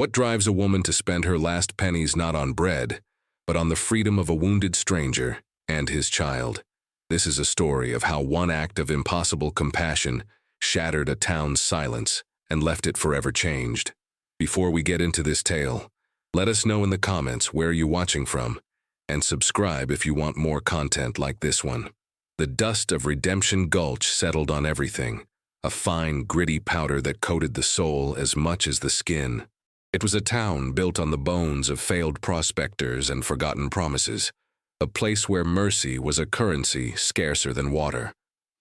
What drives a woman to spend her last pennies not on bread, but on the freedom of a wounded stranger and his child? This is a story of how one act of impossible compassion shattered a town's silence and left it forever changed. Before we get into this tale, let us know in the comments where you're watching from, and subscribe if you want more content like this one. The dust of Redemption Gulch settled on everything, a fine, gritty powder that coated the soul as much as the skin. It was a town built on the bones of failed prospectors and forgotten promises, a place where mercy was a currency scarcer than water.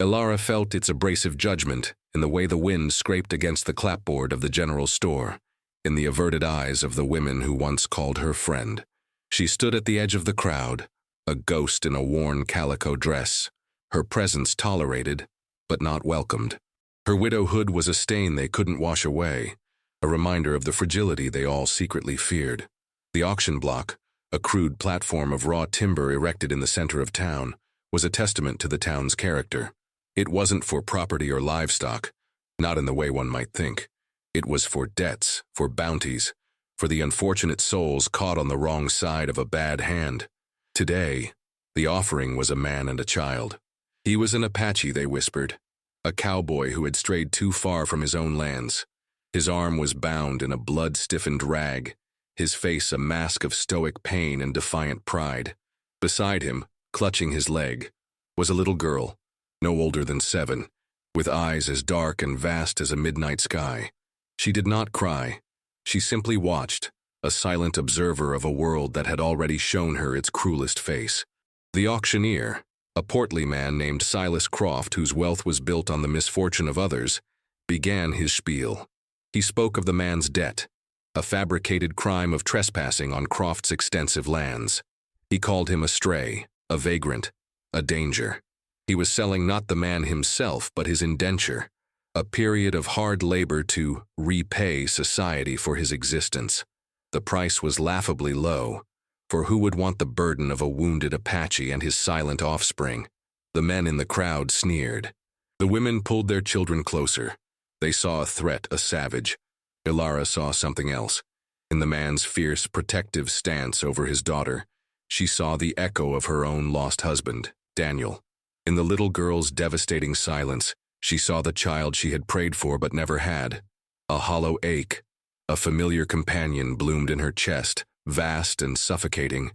Ilara felt its abrasive judgment in the way the wind scraped against the clapboard of the general store, in the averted eyes of the women who once called her friend. She stood at the edge of the crowd, a ghost in a worn calico dress, her presence tolerated, but not welcomed. Her widowhood was a stain they couldn't wash away, a reminder of the fragility they all secretly feared. The auction block, a crude platform of raw timber erected in the center of town, was a testament to the town's character. It wasn't for property or livestock, not in the way one might think. It was for debts, for bounties, for the unfortunate souls caught on the wrong side of a bad hand. Today, the offering was a man and a child. He was an Apache, they whispered, a cowboy who had strayed too far from his own lands. His arm was bound in a blood-stiffened rag, his face a mask of stoic pain and defiant pride. Beside him, clutching his leg, was a little girl, no older than 7, with eyes as dark and vast as a midnight sky. She did not cry. She simply watched, a silent observer of a world that had already shown her its cruelest face. The auctioneer, a portly man named Silas Croft, whose wealth was built on the misfortune of others, began his spiel. He spoke of the man's debt, a fabricated crime of trespassing on Croft's extensive lands. He called him a stray, a vagrant, a danger. He was selling not the man himself, but his indenture, a period of hard labor to repay society for his existence. The price was laughably low, for who would want the burden of a wounded Apache and his silent offspring? The men in the crowd sneered. The women pulled their children closer. They saw a threat, a savage. Ilara saw something else. In the man's fierce, protective stance over his daughter, she saw the echo of her own lost husband, Daniel. In the little girl's devastating silence, she saw the child she had prayed for but never had. A hollow ache, a familiar companion bloomed in her chest, vast and suffocating.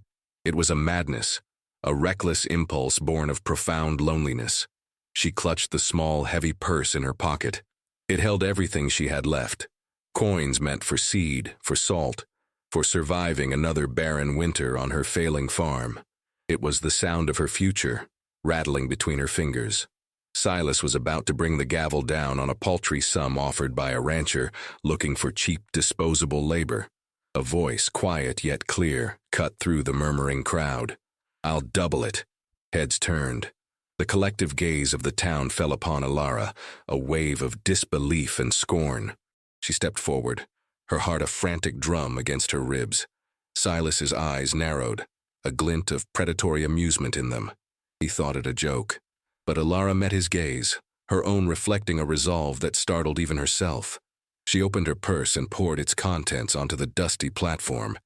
It was a madness, a reckless impulse born of profound loneliness. She clutched the small, heavy purse in her pocket. It held everything she had left. Coins meant for seed, for salt, for surviving another barren winter on her failing farm. It was the sound of her future, rattling between her fingers. Silas was about to bring the gavel down on a paltry sum offered by a rancher looking for cheap, disposable labor. A voice, quiet yet clear, cut through the murmuring crowd. "I'll double it." Heads turned. The collective gaze of the town fell upon Ilara, a wave of disbelief and scorn. She stepped forward, her heart a frantic drum against her ribs. Silas's eyes narrowed, a glint of predatory amusement in them. He thought it a joke. But Ilara met his gaze, her own reflecting a resolve that startled even herself. She opened her purse and poured its contents onto the dusty platform.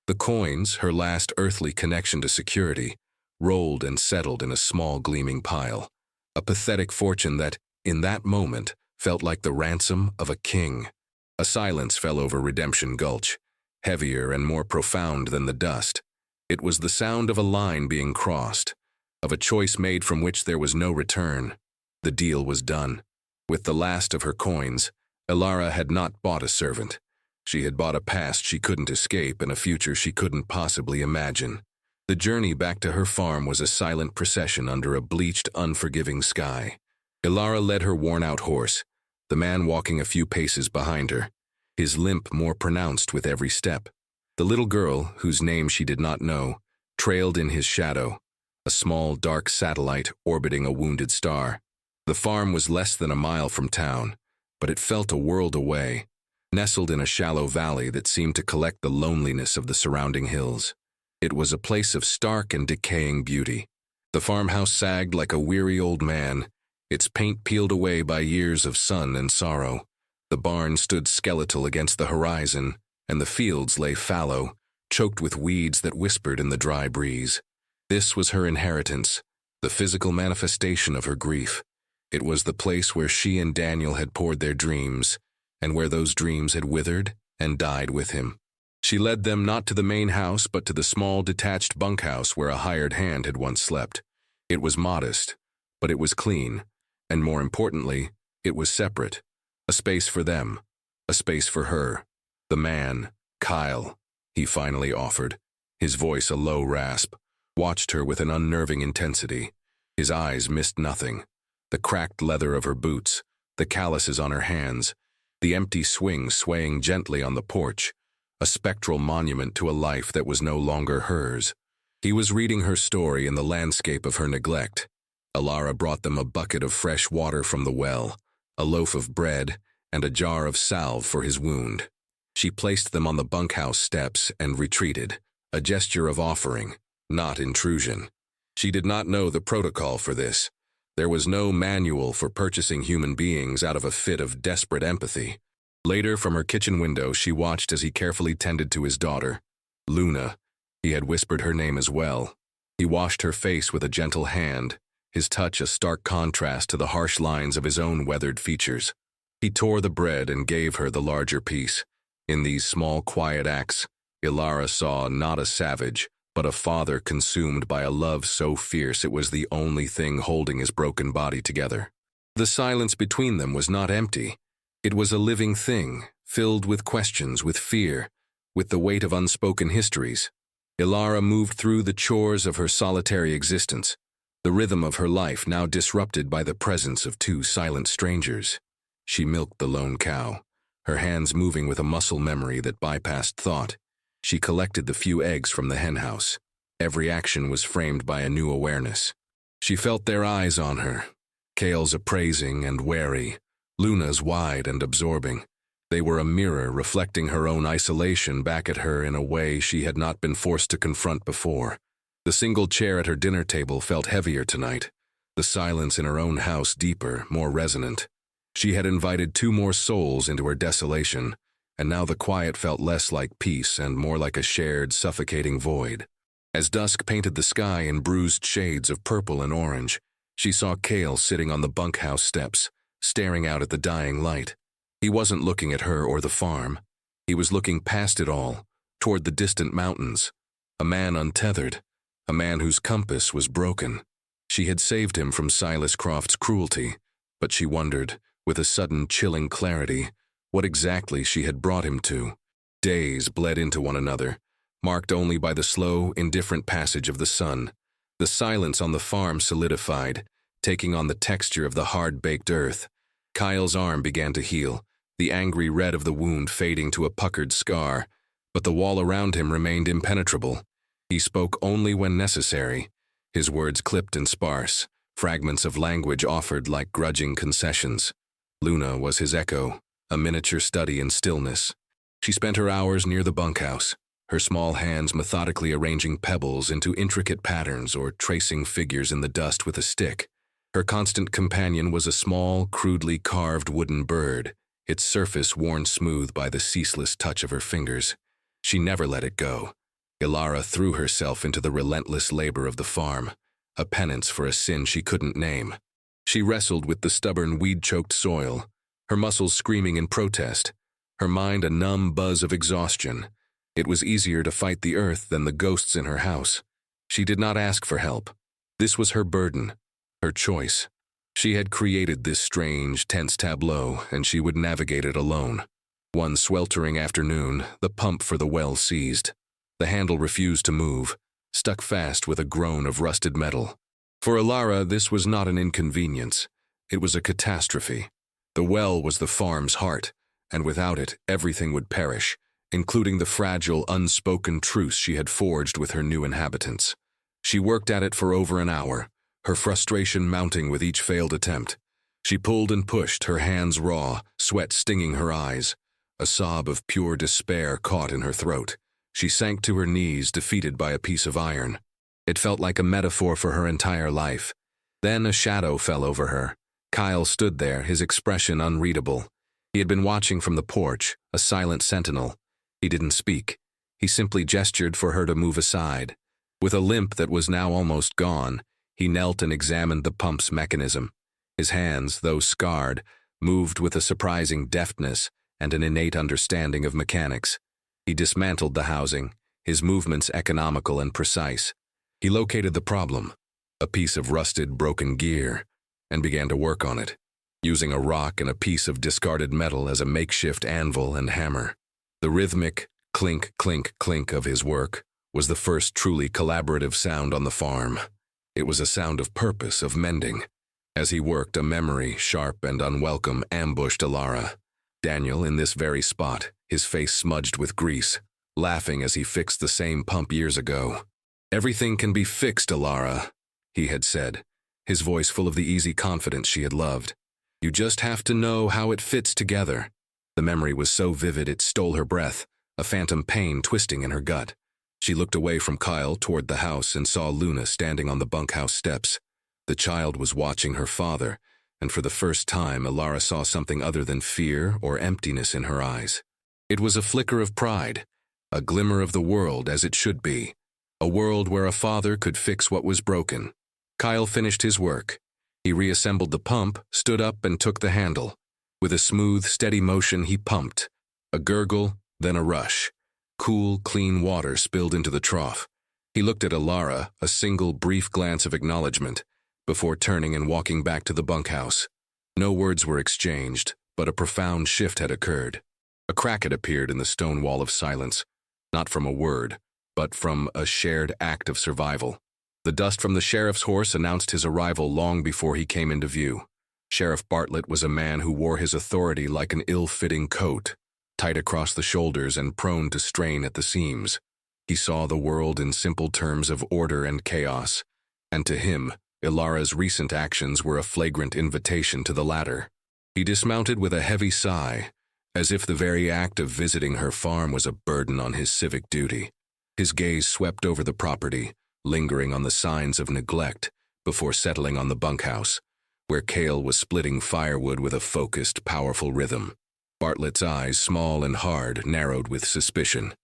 The coins, her last earthly connection to security, rolled and settled in a small gleaming pile. A pathetic fortune that, in that moment, felt like the ransom of a king. A silence fell over Redemption Gulch, heavier and more profound than the dust. It was the sound of a line being crossed, of a choice made from which there was no return. The deal was done. With the last of her coins, Ilara had not bought a servant. She had bought a past she couldn't escape and a future she couldn't possibly imagine. The journey back to her farm was a silent procession under a bleached, unforgiving sky. Ilara led her worn-out horse, the man walking a few paces behind her, his limp more pronounced with every step. The little girl, whose name she did not know, trailed in his shadow, a small, dark satellite orbiting a wounded star. The farm was less than a mile from town, but it felt a world away, nestled in a shallow valley that seemed to collect the loneliness of the surrounding hills. It was a place of stark and decaying beauty. The farmhouse sagged like a weary old man, its paint peeled away by years of sun and sorrow. The barn stood skeletal against the horizon, and the fields lay fallow, choked with weeds that whispered in the dry breeze. This was her inheritance, the physical manifestation of her grief. It was the place where she and Daniel had poured their dreams, and where those dreams had withered and died with him. She led them not to the main house, but to the small detached bunkhouse where a hired hand had once slept. It was modest, but it was clean, and more importantly, it was separate. A space for them, a space for her. The man, Kyle, he finally offered, his voice a low rasp, watched her with an unnerving intensity. His eyes missed nothing. The cracked leather of her boots, the calluses on her hands, the empty swing swaying gently on the porch, a spectral monument to a life that was no longer hers. He was reading her story in the landscape of her neglect. Alara brought them a bucket of fresh water from the well, a loaf of bread, and a jar of salve for his wound. She placed them on the bunkhouse steps and retreated, a gesture of offering, not intrusion. She did not know the protocol for this. There was no manual for purchasing human beings out of a fit of desperate empathy. Later, from her kitchen window, she watched as he carefully tended to his daughter, Luna. He had whispered her name as well. He washed her face with a gentle hand, his touch a stark contrast to the harsh lines of his own weathered features. He tore the bread and gave her the larger piece. In these small, quiet acts, Ilara saw not a savage, but a father consumed by a love so fierce it was the only thing holding his broken body together. The silence between them was not empty. It was a living thing, filled with questions, with fear, with the weight of unspoken histories. Ilara moved through the chores of her solitary existence, the rhythm of her life now disrupted by the presence of two silent strangers. She milked the lone cow, her hands moving with a muscle memory that bypassed thought. She collected the few eggs from the henhouse. Every action was framed by a new awareness. She felt their eyes on her, Kale's appraising and wary, Luna's wide and absorbing. They were a mirror reflecting her own isolation back at her in a way she had not been forced to confront before. The single chair at her dinner table felt heavier tonight, the silence in her own house deeper, more resonant. She had invited two more souls into her desolation, and now the quiet felt less like peace and more like a shared, suffocating void. As dusk painted the sky in bruised shades of purple and orange, she saw Kale sitting on the bunkhouse steps, staring out at the dying light. He wasn't looking at her or the farm. He was looking past it all, toward the distant mountains. A man untethered, a man whose compass was broken. She had saved him from Silas Croft's cruelty, but she wondered, with a sudden chilling clarity, what exactly she had brought him to. Days bled into one another, marked only by the slow, indifferent passage of the sun. The silence on the farm solidified, taking on the texture of the hard-baked earth. Kyle's arm began to heal, the angry red of the wound fading to a puckered scar, but the wall around him remained impenetrable. He spoke only when necessary, his words clipped and sparse, fragments of language offered like grudging concessions. Luna was his echo, a miniature study in stillness. She spent her hours near the bunkhouse, her small hands methodically arranging pebbles into intricate patterns or tracing figures in the dust with a stick. Her constant companion was a small, crudely carved wooden bird, its surface worn smooth by the ceaseless touch of her fingers. She never let it go. Ilara threw herself into the relentless labor of the farm, a penance for a sin she couldn't name. She wrestled with the stubborn, weed-choked soil, her muscles screaming in protest, her mind a numb buzz of exhaustion. It was easier to fight the earth than the ghosts in her house. She did not ask for help. This was her burden, her choice. She had created this strange, tense tableau, and she would navigate it alone. One sweltering afternoon, the pump for the well seized. The handle refused to move, stuck fast with a groan of rusted metal. For Ilara, this was not an inconvenience. It was a catastrophe. The well was the farm's heart, and without it, everything would perish, including the fragile, unspoken truce she had forged with her new inhabitants. She worked at it for over an hour, her frustration mounting with each failed attempt. She pulled and pushed, her hands raw, sweat stinging her eyes. A sob of pure despair caught in her throat. She sank to her knees, defeated by a piece of iron. It felt like a metaphor for her entire life. Then a shadow fell over her. Kyle stood there, his expression unreadable. He had been watching from the porch, a silent sentinel. He didn't speak. He simply gestured for her to move aside. With a limp that was now almost gone, he knelt and examined the pump's mechanism. His hands, though scarred, moved with a surprising deftness and an innate understanding of mechanics. He dismantled the housing, his movements economical and precise. He located the problem, a piece of rusted, broken gear, and began to work on it, using a rock and a piece of discarded metal as a makeshift anvil and hammer. The rhythmic clink, clink, clink of his work was the first truly collaborative sound on the farm. It was a sound of purpose, of mending. As he worked, a memory, sharp and unwelcome, ambushed Alara. Daniel, in this very spot, his face smudged with grease, laughing as he fixed the same pump years ago. "Everything can be fixed, Alara," he had said, his voice full of the easy confidence she had loved. "You just have to know how it fits together." The memory was so vivid it stole her breath, a phantom pain twisting in her gut. She looked away from Kyle toward the house and saw Luna standing on the bunkhouse steps. The child was watching her father, and for the first time Alara saw something other than fear or emptiness in her eyes. It was a flicker of pride, a glimmer of the world as it should be, a world where a father could fix what was broken. Kyle finished his work. He reassembled the pump, stood up, and took the handle. With a smooth, steady motion, he pumped. A gurgle, then a rush. Cool, clean water spilled into the trough. He looked at Alara, a single brief glance of acknowledgement, before turning and walking back to the bunkhouse. No words were exchanged, but a profound shift had occurred. A crack had appeared in the stone wall of silence, not from a word, but from a shared act of survival. The dust from the sheriff's horse announced his arrival long before he came into view. Sheriff Bartlett was a man who wore his authority like an ill-fitting coat, tight across the shoulders and prone to strain at the seams. He saw the world in simple terms of order and chaos, and to him, Ilara's recent actions were a flagrant invitation to the latter. He dismounted with a heavy sigh, as if the very act of visiting her farm was a burden on his civic duty. His gaze swept over the property, lingering on the signs of neglect, before settling on the bunkhouse, where Cale was splitting firewood with a focused, powerful rhythm. Bartlett's eyes, small and hard, narrowed with suspicion.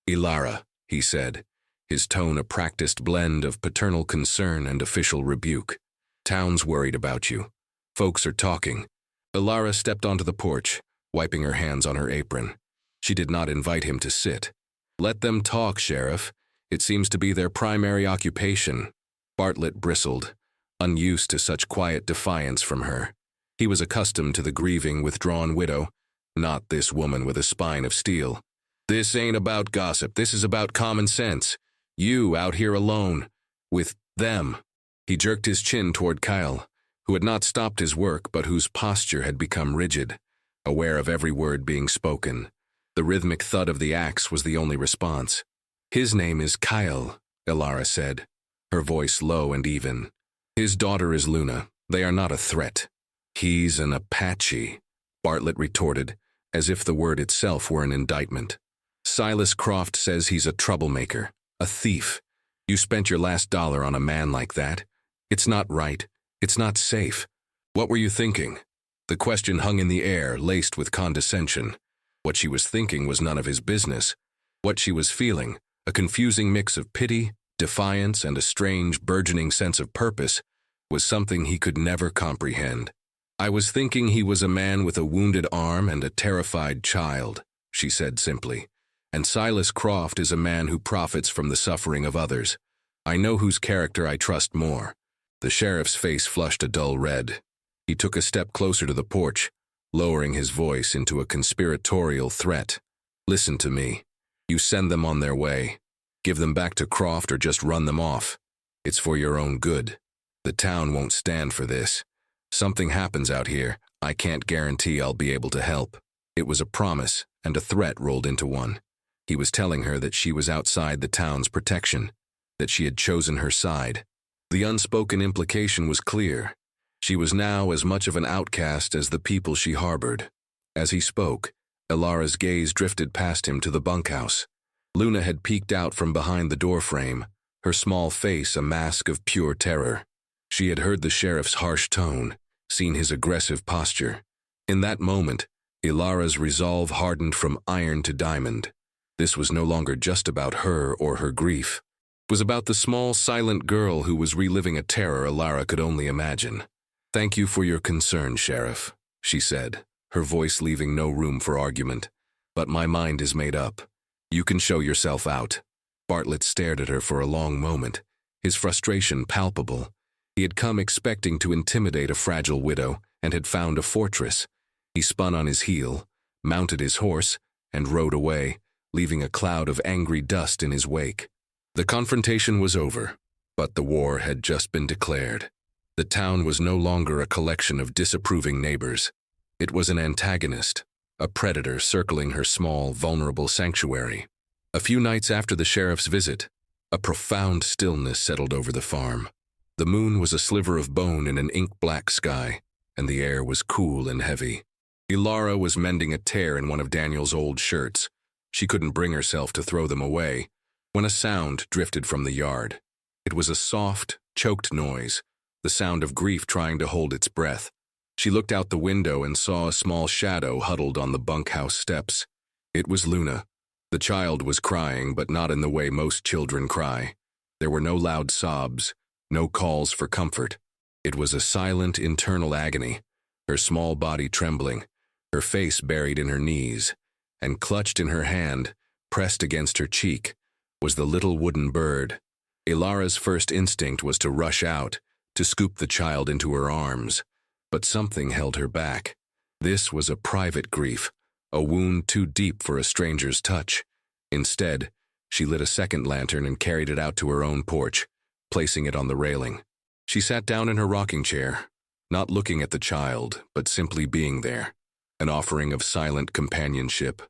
"Ilara," he said, his tone a practiced blend of paternal concern and official rebuke. "Town's worried about you. Folks are talking." Ilara stepped onto the porch, wiping her hands on her apron. She did not invite him to sit. "Let them talk, Sheriff. It seems to be their primary occupation." Bartlett bristled, unused to such quiet defiance from her. He was accustomed to the grieving, withdrawn widow, not this woman with a spine of steel. "This ain't about gossip. This is about common sense. You out here alone, with them." He jerked his chin toward Kyle, who had not stopped his work but whose posture had become rigid, aware of every word being spoken. The rhythmic thud of the axe was the only response. "His name is Kyle," Ilara said, her voice low and even. "His daughter is Luna. They are not a threat." "He's an Apache," Bartlett retorted, as if the word itself were an indictment. "Silas Croft says he's a troublemaker, a thief. You spent your last dollar on a man like that. It's not right. It's not safe. What were you thinking?" The question hung in the air, laced with condescension. What she was thinking was none of his business. What she was feeling, a confusing mix of pity, defiance, and a strange, burgeoning sense of purpose, was something he could never comprehend. "I was thinking he was a man with a wounded arm and a terrified child," she said simply. "And Silas Croft is a man who profits from the suffering of others. I know whose character I trust more." The sheriff's face flushed a dull red. He took a step closer to the porch, lowering his voice into a conspiratorial threat. "Listen to me. You send them on their way. Give them back to Croft or just run them off. It's for your own good. The town won't stand for this. Something happens out here, I can't guarantee I'll be able to help." It was a promise, and a threat rolled into one. He was telling her that she was outside the town's protection, that she had chosen her side. The unspoken implication was clear. She was now as much of an outcast as the people she harbored. As he spoke, Ilara's gaze drifted past him to the bunkhouse. Luna had peeked out from behind the doorframe, her small face a mask of pure terror. She had heard the sheriff's harsh tone, seen his aggressive posture. In that moment, Ilara's resolve hardened from iron to diamond. This was no longer just about her or her grief. It was about the small, silent girl who was reliving a terror Alara could only imagine. "Thank you for your concern, Sheriff," she said, her voice leaving no room for argument. "But my mind is made up. You can show yourself out." Bartlett stared at her for a long moment, his frustration palpable. He had come expecting to intimidate a fragile widow and had found a fortress. He spun on his heel, mounted his horse, and rode away, leaving a cloud of angry dust in his wake. The confrontation was over, but the war had just been declared. The town was no longer a collection of disapproving neighbors. It was an antagonist, a predator circling her small, vulnerable sanctuary. A few nights after the sheriff's visit, a profound stillness settled over the farm. The moon was a sliver of bone in an ink-black sky, and the air was cool and heavy. Alara was mending a tear in one of Daniel's old shirts. She couldn't bring herself to throw them away, when a sound drifted from the yard. It was a soft, choked noise, the sound of grief trying to hold its breath. She looked out the window and saw a small shadow huddled on the bunkhouse steps. It was Luna. The child was crying, but not in the way most children cry. There were no loud sobs, no calls for comfort. It was a silent internal agony, her small body trembling, her face buried in her knees, and clutched in her hand, pressed against her cheek, was the little wooden bird. Alara's first instinct was to rush out, to scoop the child into her arms, but something held her back. This was a private grief, a wound too deep for a stranger's touch. Instead, she lit a second lantern and carried it out to her own porch, placing it on the railing. She sat down in her rocking chair, not looking at the child, but simply being there, an offering of silent companionship,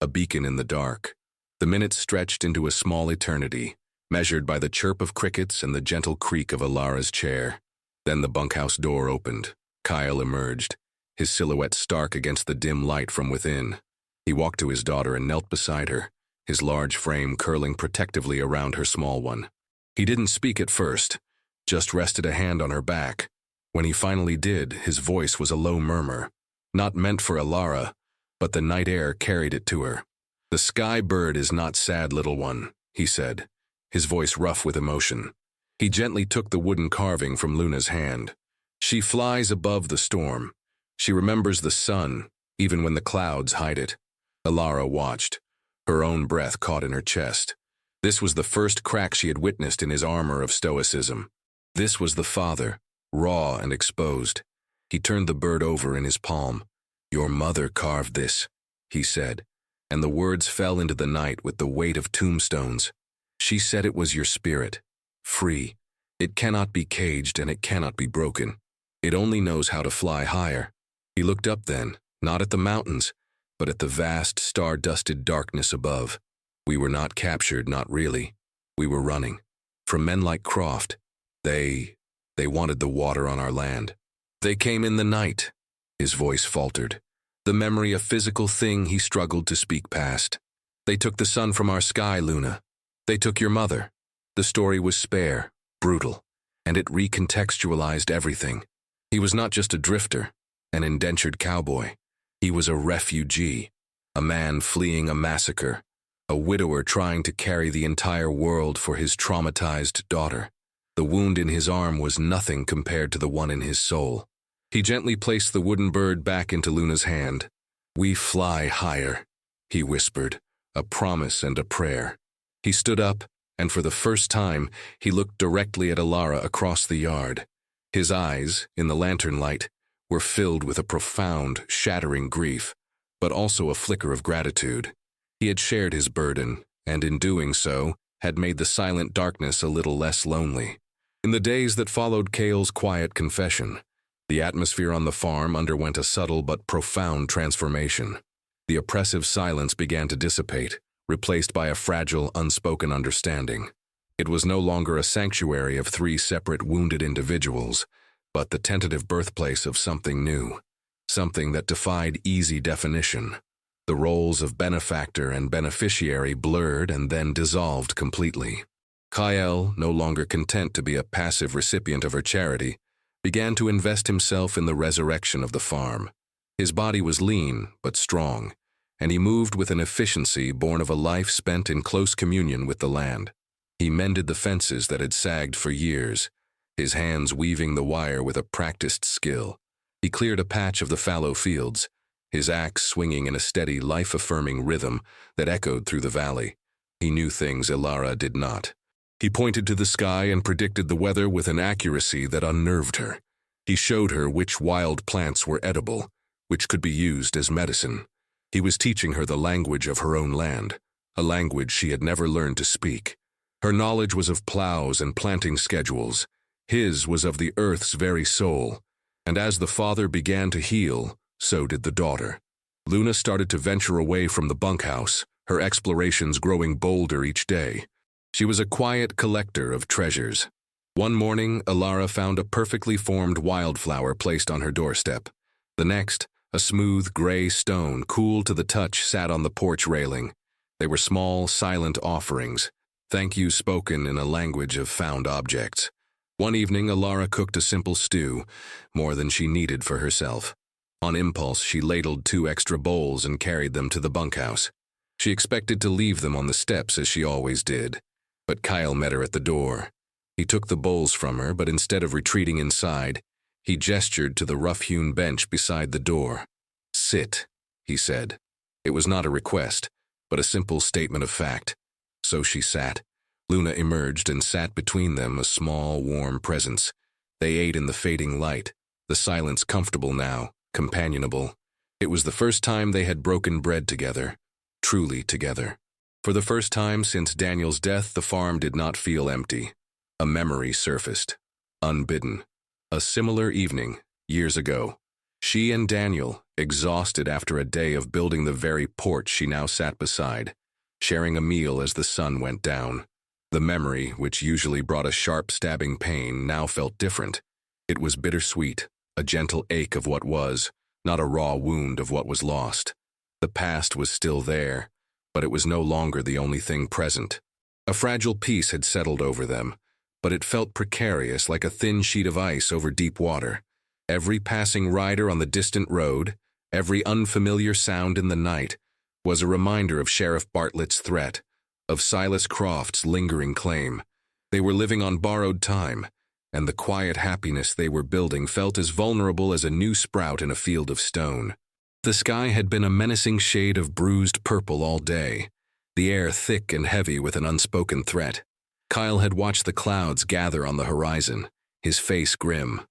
a beacon in the dark. The minutes stretched into a small eternity, measured by the chirp of crickets and the gentle creak of Alara's chair. Then the bunkhouse door opened. Kyle emerged, his silhouette stark against the dim light from within. He walked to his daughter and knelt beside her, his large frame curling protectively around her small one. He didn't speak at first, just rested a hand on her back. When he finally did, his voice was a low murmur, not meant for Alara, but the night air carried it to her. "The sky bird is not sad, little one," he said, his voice rough with emotion. He gently took the wooden carving from Luna's hand. "She flies above the storm. She remembers the sun, even when the clouds hide it." Alara watched, her own breath caught in her chest. This was the first crack she had witnessed in his armor of stoicism. This was the father, raw and exposed. He turned the bird over in his palm. "Your mother carved this," he said, and the words fell into the night with the weight of tombstones. "She said it was your spirit, free. It cannot be caged and it cannot be broken. It only knows how to fly higher." He looked up then, not at the mountains, but at the vast, star-dusted darkness above. "We were not captured, not really. We were running. From men like Croft. They wanted the water on our land. They came in the night." His voice faltered, the memory a physical thing he struggled to speak past. "They took the sun from our sky, Luna. They took your mother." The story was spare, brutal, and it recontextualized everything. He was not just a drifter, an indentured cowboy. He was a refugee, a man fleeing a massacre, a widower trying to carry the entire world for his traumatized daughter. The wound in his arm was nothing compared to the one in his soul. He gently placed the wooden bird back into Luna's hand. "We fly higher," he whispered, a promise and a prayer. He stood up, and for the first time, he looked directly at Alara across the yard. His eyes, in the lantern light, were filled with a profound, shattering grief, but also a flicker of gratitude. He had shared his burden, and in doing so, had made the silent darkness a little less lonely. In the days that followed Cale's quiet confession, the atmosphere on the farm underwent a subtle but profound transformation. The oppressive silence began to dissipate, replaced by a fragile, unspoken understanding. It was no longer a sanctuary of three separate wounded individuals, but the tentative birthplace of something new, something that defied easy definition. The roles of benefactor and beneficiary blurred and then dissolved completely. Kyle, no longer content to be a passive recipient of her charity, began to invest himself in the resurrection of the farm. His body was lean but strong, and he moved with an efficiency born of a life spent in close communion with the land. He mended the fences that had sagged for years, his hands weaving the wire with a practiced skill. He cleared a patch of the fallow fields, his axe swinging in a steady, life-affirming rhythm that echoed through the valley. He knew things Ilara did not. He pointed to the sky and predicted the weather with an accuracy that unnerved her. He showed her which wild plants were edible, which could be used as medicine. He was teaching her the language of her own land, a language she had never learned to speak. Her knowledge was of plows and planting schedules. His was of the earth's very soul. And as the father began to heal, so did the daughter. Luna started to venture away from the bunkhouse, her explorations growing bolder each day. She was a quiet collector of treasures. One morning, Ilara found a perfectly formed wildflower placed on her doorstep. The next, a smooth gray stone, cool to the touch, sat on the porch railing. They were small, silent offerings, thank you spoken in a language of found objects. One evening, Ilara cooked a simple stew, more than she needed for herself. On impulse, she ladled 2 extra bowls and carried them to the bunkhouse. She expected to leave them on the steps as she always did, but Kyle met her at the door. He took the bowls from her, but instead of retreating inside, he gestured to the rough-hewn bench beside the door. "Sit," he said. It was not a request, but a simple statement of fact. So she sat. Luna emerged and sat between them, a small, warm presence. They ate in the fading light, the silence comfortable now, companionable. It was the first time they had broken bread together, truly together. For the first time since Daniel's death, the farm did not feel empty. A memory surfaced, unbidden. A similar evening, years ago. She and Daniel, exhausted after a day of building the very porch she now sat beside, sharing a meal as the sun went down. The memory, which usually brought a sharp stabbing pain, now felt different. It was bittersweet, a gentle ache of what was, not a raw wound of what was lost. The past was still there, but it was no longer the only thing present. A fragile peace had settled over them, but it felt precarious, like a thin sheet of ice over deep water. Every passing rider on the distant road, every unfamiliar sound in the night, was a reminder of Sheriff Bartlett's threat, of Silas Croft's lingering claim. They were living on borrowed time, and the quiet happiness they were building felt as vulnerable as a new sprout in a field of stone. The sky had been a menacing shade of bruised purple all day, the air thick and heavy with an unspoken threat. Kyle had watched the clouds gather on the horizon, his face grim.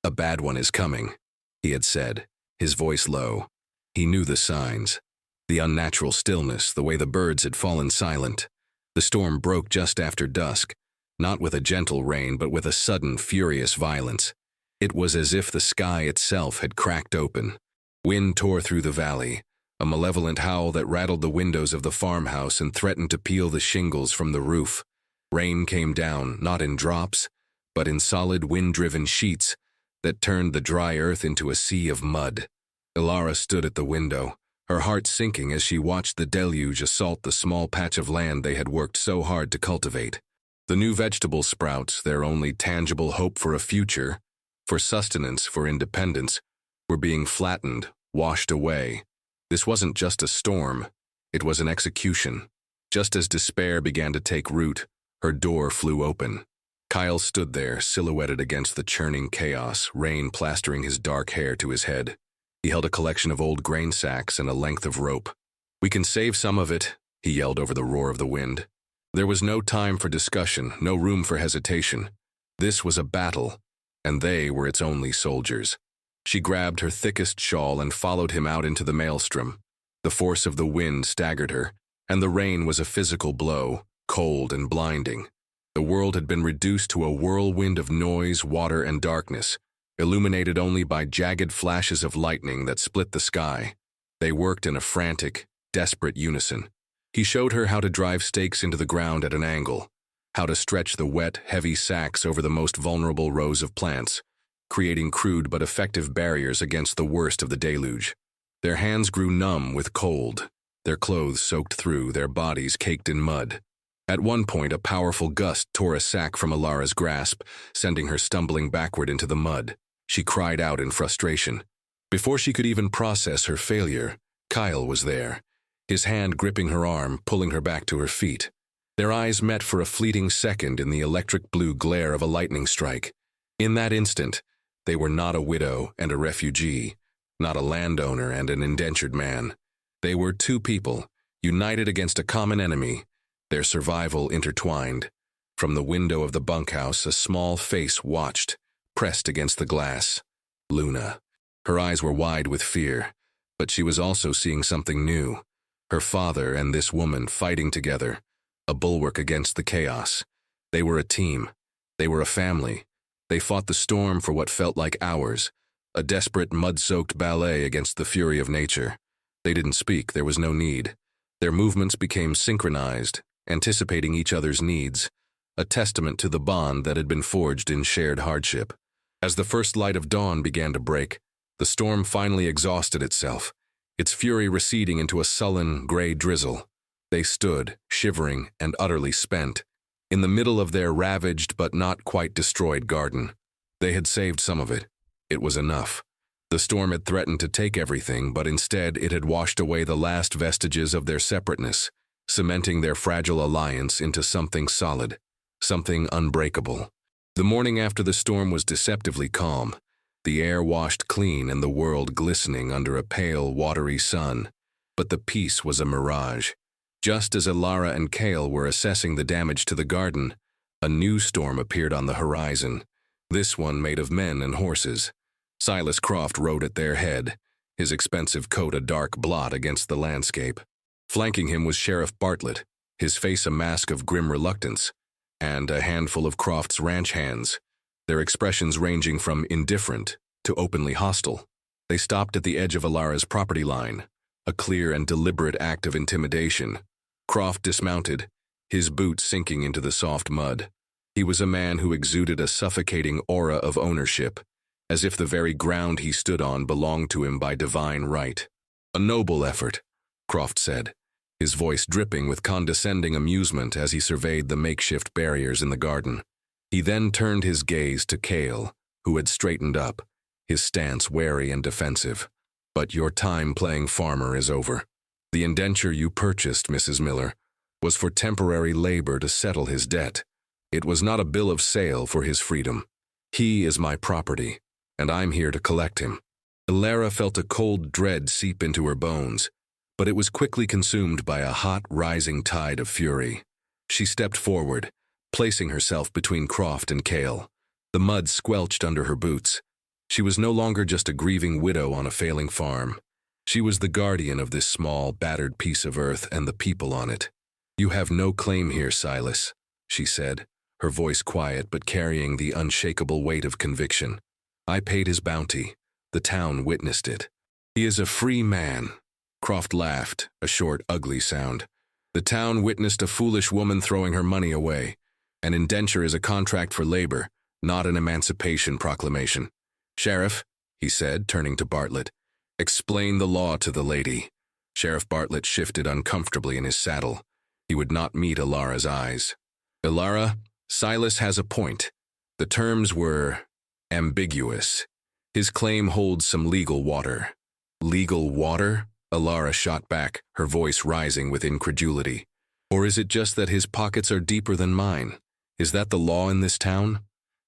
"A bad one is coming," he had said, his voice low. He knew the signs. The unnatural stillness, the way the birds had fallen silent. The storm broke just after dusk, not with a gentle rain, but with a sudden, furious violence. It was as if the sky itself had cracked open. Wind tore through the valley, a malevolent howl that rattled the windows of the farmhouse and threatened to peel the shingles from the roof. Rain came down, not in drops, but in solid wind-driven sheets that turned the dry earth into a sea of mud. Ilara stood at the window, her heart sinking as she watched the deluge assault the small patch of land they had worked so hard to cultivate. The new vegetable sprouts, their only tangible hope for a future, for sustenance, for independence, were being flattened, washed away. This wasn't just a storm, it was an execution. Just as despair began to take root, her door flew open. Kyle stood there, silhouetted against the churning chaos, rain plastering his dark hair to his head. He held a collection of old grain sacks and a length of rope. "We can save some of it," he yelled over the roar of the wind. There was no time for discussion, no room for hesitation. This was a battle, and they were its only soldiers. She grabbed her thickest shawl and followed him out into the maelstrom. The force of the wind staggered her, and the rain was a physical blow, cold and blinding. The world had been reduced to a whirlwind of noise, water, and darkness, illuminated only by jagged flashes of lightning that split the sky. They worked in a frantic, desperate unison. He showed her how to drive stakes into the ground at an angle, how to stretch the wet, heavy sacks over the most vulnerable rows of plants, creating crude but effective barriers against the worst of the deluge. Their hands grew numb with cold, their clothes soaked through, their bodies caked in mud. At one point, a powerful gust tore a sack from Ilara's grasp, sending her stumbling backward into the mud. She cried out in frustration. Before she could even process her failure, Kyle was there, his hand gripping her arm, pulling her back to her feet. Their eyes met for a fleeting second in the electric blue glare of a lightning strike. In that instant, they were not a widow and a refugee, not a landowner and an indentured man. They were two people, united against a common enemy, their survival intertwined. From the window of the bunkhouse, a small face watched, pressed against the glass. Luna. Her eyes were wide with fear, but she was also seeing something new. Her father and this woman fighting together, a bulwark against the chaos. They were a team. They were a family. They fought the storm for what felt like hours, a desperate mud-soaked ballet against the fury of nature. They didn't speak, there was no need. Their movements became synchronized, anticipating each other's needs, a testament to the bond that had been forged in shared hardship. As the first light of dawn began to break, the storm finally exhausted itself, its fury receding into a sullen, gray drizzle. They stood, shivering and utterly spent, in the middle of their ravaged but not quite destroyed garden. They had saved some of it. It was enough. The storm had threatened to take everything, but instead it had washed away the last vestiges of their separateness, cementing their fragile alliance into something solid, something unbreakable. The morning after the storm was deceptively calm, the air washed clean and the world glistening under a pale, watery sun. But the peace was a mirage. Just as Ilara and Cale were assessing the damage to the garden, a new storm appeared on the horizon, this one made of men and horses. Silas Croft rode at their head, his expensive coat a dark blot against the landscape. Flanking him was Sheriff Bartlett, his face a mask of grim reluctance, and a handful of Croft's ranch hands, their expressions ranging from indifferent to openly hostile. They stopped at the edge of Ilara's property line, a clear and deliberate act of intimidation. Croft dismounted, his boots sinking into the soft mud. He was a man who exuded a suffocating aura of ownership, as if the very ground he stood on belonged to him by divine right. "A noble effort," Croft said, his voice dripping with condescending amusement as he surveyed the makeshift barriers in the garden. He then turned his gaze to Cale, who had straightened up, his stance wary and defensive. "But your time playing farmer is over. The indenture you purchased, Mrs. Miller, was for temporary labor to settle his debt. It was not a bill of sale for his freedom. He is my property, and I'm here to collect him." Ilara felt a cold dread seep into her bones, but it was quickly consumed by a hot, rising tide of fury. She stepped forward, placing herself between Croft and Cale. The mud squelched under her boots. She was no longer just a grieving widow on a failing farm. She was the guardian of this small, battered piece of earth and the people on it. "You have no claim here, Silas," she said, her voice quiet but carrying the unshakable weight of conviction. "I paid his bounty. The town witnessed it. He is a free man." Croft laughed, a short, ugly sound. "The town witnessed a foolish woman throwing her money away. An indenture is a contract for labor, not an emancipation proclamation. Sheriff," he said, turning to Bartlett, "explain the law to the lady." Sheriff Bartlett shifted uncomfortably in his saddle. He would not meet Ilara's eyes. "Ilara, Silas has a point. The terms were ambiguous. His claim holds some legal water." "Legal water?" Ilara shot back, her voice rising with incredulity. "Or is it just that his pockets are deeper than mine? Is that the law in this town?"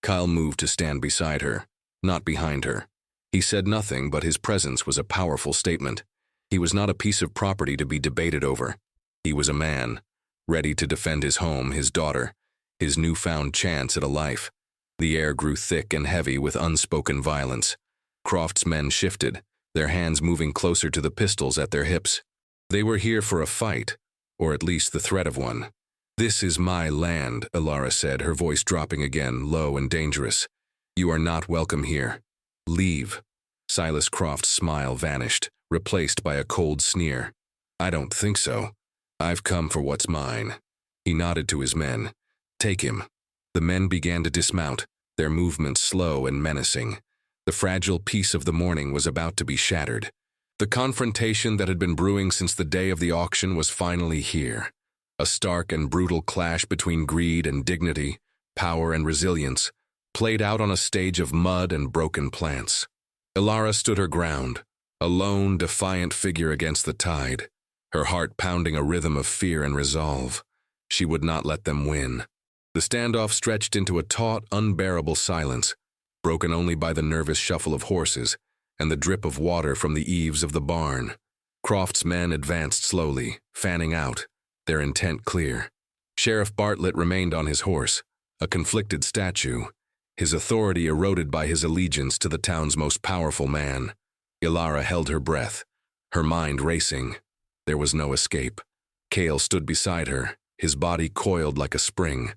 Kyle moved to stand beside her, not behind her. He said nothing, but his presence was a powerful statement. He was not a piece of property to be debated over. He was a man, ready to defend his home, his daughter, his newfound chance at a life. The air grew thick and heavy with unspoken violence. Croft's men shifted, their hands moving closer to the pistols at their hips. They were here for a fight, or at least the threat of one. "This is my land," Ilara said, her voice dropping again, low and dangerous. "You are not welcome here. Leave." Silas Croft's smile vanished, replaced by a cold sneer. "I don't think so. I've come for what's mine." He nodded to his men. "Take him." The men began to dismount, their movements slow and menacing. The fragile peace of the morning was about to be shattered. The confrontation that had been brewing since the day of the auction was finally here. A stark and brutal clash between greed and dignity, power and resilience, played out on a stage of mud and broken plants. Ilara stood her ground, a lone, defiant figure against the tide. her heart pounding a rhythm of fear and resolve. She would not let them win. The standoff stretched into a taut, unbearable silence, broken only by the nervous shuffle of horses and the drip of water from the eaves of the barn. Croft's men advanced slowly, fanning out, their intent clear. Sheriff Bartlett remained on his horse, a conflicted statue, his authority eroded by his allegiance to the town's most powerful man. Ilara held her breath, her mind racing. There was no escape. Cale stood beside her, his body coiled like a spring,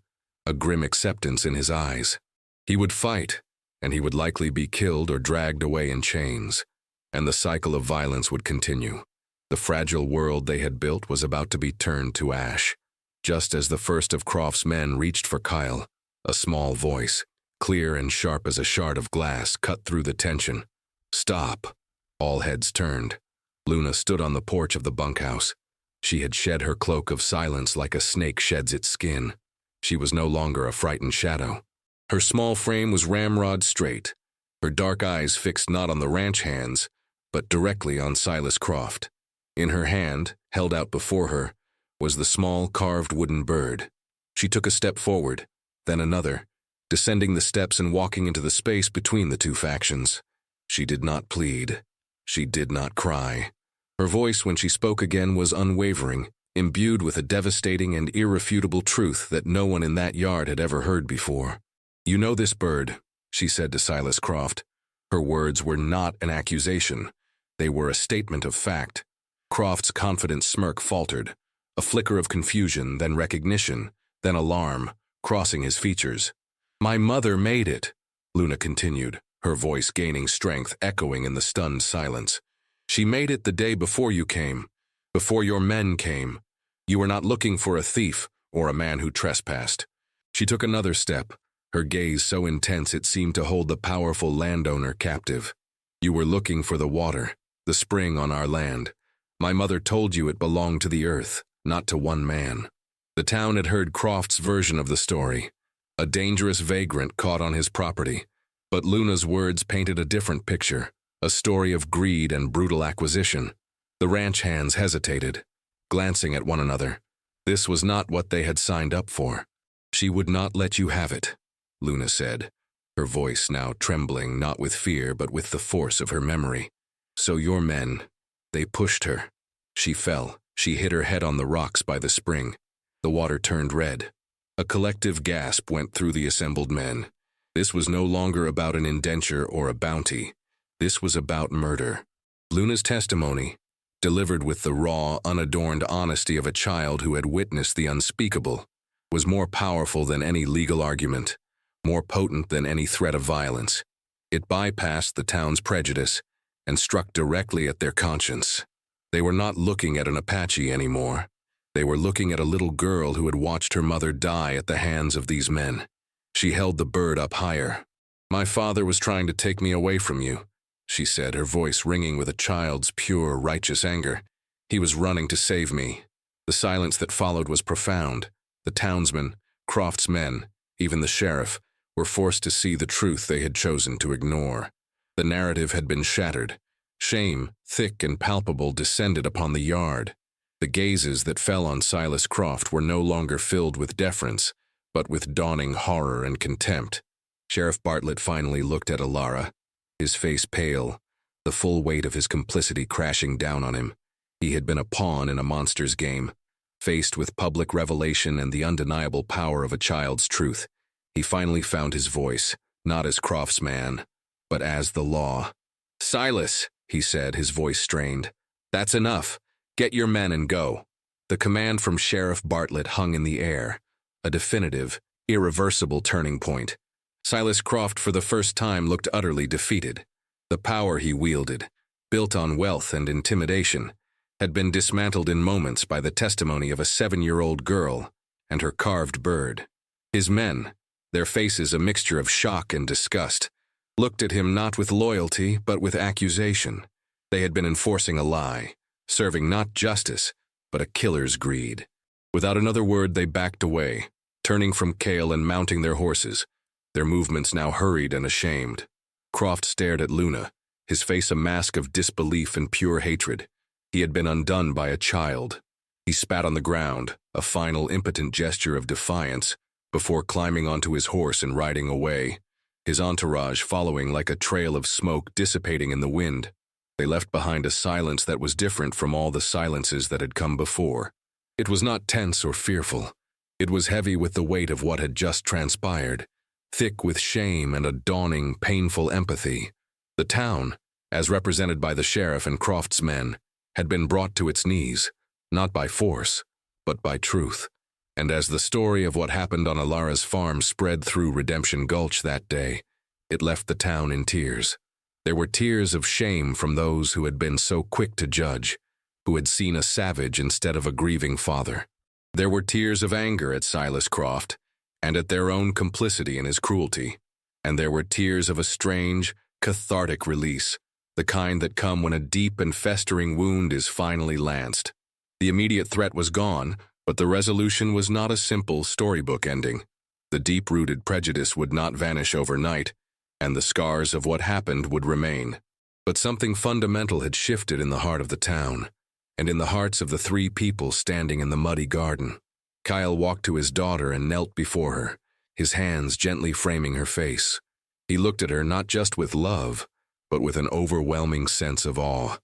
a grim acceptance in his eyes. He would fight, and he would likely be killed or dragged away in chains, and the cycle of violence would continue. The fragile world they had built was about to be turned to ash. Just as the first of Croft's men reached for Kyle, a small voice, clear and sharp as a shard of glass, cut through the tension. "Stop." All heads turned. Luna stood on the porch of the bunkhouse. She had shed her cloak of silence like a snake sheds its skin. She was no longer a frightened shadow. Her small frame was ramrod straight, her dark eyes fixed not on the ranch hands, but directly on Silas Croft. In her hand, held out before her, was the small carved wooden bird. She took a step forward, then another, descending the steps and walking into the space between the two factions. She did not plead. She did not cry. Her voice, when she spoke again, was unwavering, imbued with a devastating and irrefutable truth that no one in that yard had ever heard before. "You know this bird," she said to Silas Croft. Her words were not an accusation. They were a statement of fact. Croft's confident smirk faltered, a flicker of confusion, then recognition, then alarm, crossing his features. "My mother made it," Luna continued, her voice gaining strength, echoing in the stunned silence. "She made it the day before you came, before your men came. You were not looking for a thief or a man who trespassed." She took another step, her gaze so intense it seemed to hold the powerful landowner captive. "You were looking for the water, the spring on our land. My mother told you it belonged to the earth, not to one man." The town had heard Croft's version of the story, a dangerous vagrant caught on his property. But Luna's words painted a different picture, a story of greed and brutal acquisition. The ranch hands hesitated, glancing at one another. This was not what they had signed up for. "She would not let you have it," Luna said, her voice now trembling not with fear but with the force of her memory. "So your men, they pushed her. She fell. She hit her head on the rocks by the spring. The water turned red." A collective gasp went through the assembled men. This was no longer about an indenture or a bounty. This was about murder. Luna's testimony, delivered with the raw, unadorned honesty of a child who had witnessed the unspeakable, was more powerful than any legal argument, more potent than any threat of violence. It bypassed the town's prejudice and struck directly at their conscience. They were not looking at an Apache anymore. They were looking at a little girl who had watched her mother die at the hands of these men. She held the bird up higher. "My father was trying to take me away from you," she said, her voice ringing with a child's pure, righteous anger. "He was running to save me." The silence that followed was profound. The townsmen, Croft's men, even the sheriff, were forced to see the truth they had chosen to ignore. The narrative had been shattered. Shame, thick and palpable, descended upon the yard. The gazes that fell on Silas Croft were no longer filled with deference, but with dawning horror and contempt. Sheriff Bartlett finally looked at Ilara, his face pale, the full weight of his complicity crashing down on him. He had been a pawn in a monster's game. Faced with public revelation and the undeniable power of a child's truth, he finally found his voice, not as Croft's man, but as the law. "Silas," he said, his voice strained. "That's enough. Get your men and go." The command from Sheriff Bartlett hung in the air, a definitive, irreversible turning point. Silas Croft for the first time looked utterly defeated. The power he wielded, built on wealth and intimidation, had been dismantled in moments by the testimony of a 7-year-old girl and her carved bird. His men, their faces a mixture of shock and disgust, looked at him not with loyalty but with accusation. They had been enforcing a lie, serving not justice, but a killer's greed. Without another word, they backed away, turning from Cale and mounting their horses, their movements now hurried and ashamed. Croft stared at Luna, his face a mask of disbelief and pure hatred. He had been undone by a child. He spat on the ground, a final impotent gesture of defiance, before climbing onto his horse and riding away, his entourage following like a trail of smoke dissipating in the wind. They left behind a silence that was different from all the silences that had come before. It was not tense or fearful. It was heavy with the weight of what had just transpired, thick with shame and a dawning, painful empathy. The town, as represented by the sheriff and Croft's men, had been brought to its knees, not by force, but by truth. And as the story of what happened on Alara's farm spread through Redemption Gulch that day, it left the town in tears. There were tears of shame from those who had been so quick to judge, who had seen a savage instead of a grieving father. There were tears of anger at Silas Croft, and at their own complicity in his cruelty. And there were tears of a strange, cathartic release, the kind that come when a deep and festering wound is finally lanced. The immediate threat was gone, but the resolution was not a simple storybook ending. The deep-rooted prejudice would not vanish overnight, and the scars of what happened would remain. But something fundamental had shifted in the heart of the town, and in the hearts of the three people standing in the muddy garden. Kyle walked to his daughter and knelt before her, his hands gently framing her face. He looked at her not just with love, but with an overwhelming sense of awe.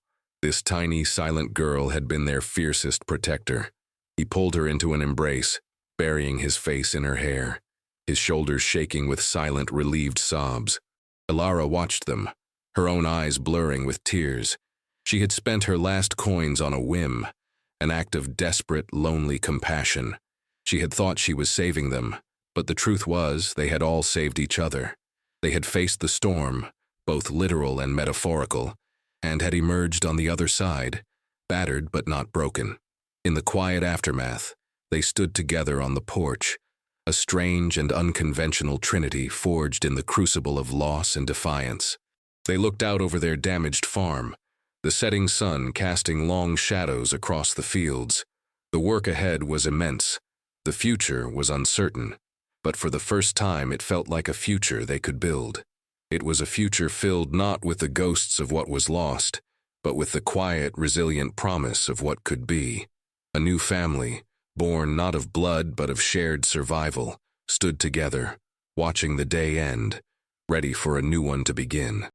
This tiny, silent girl had been their fiercest protector. He pulled her into an embrace, burying his face in her hair, his shoulders shaking with silent, relieved sobs. Alara watched them, her own eyes blurring with tears. She had spent her last coins on a whim, an act of desperate, lonely compassion. She had thought she was saving them, but the truth was they had all saved each other. They had faced the storm, both literal and metaphorical, and had emerged on the other side, battered but not broken. In the quiet aftermath, they stood together on the porch, a strange and unconventional trinity forged in the crucible of loss and defiance. They looked out over their damaged farm, the setting sun casting long shadows across the fields. The work ahead was immense. The future was uncertain, but for the first time it felt like a future they could build. It was a future filled not with the ghosts of what was lost, but with the quiet, resilient promise of what could be. A new family, born not of blood but of shared survival, stood together, watching the day end, ready for a new one to begin.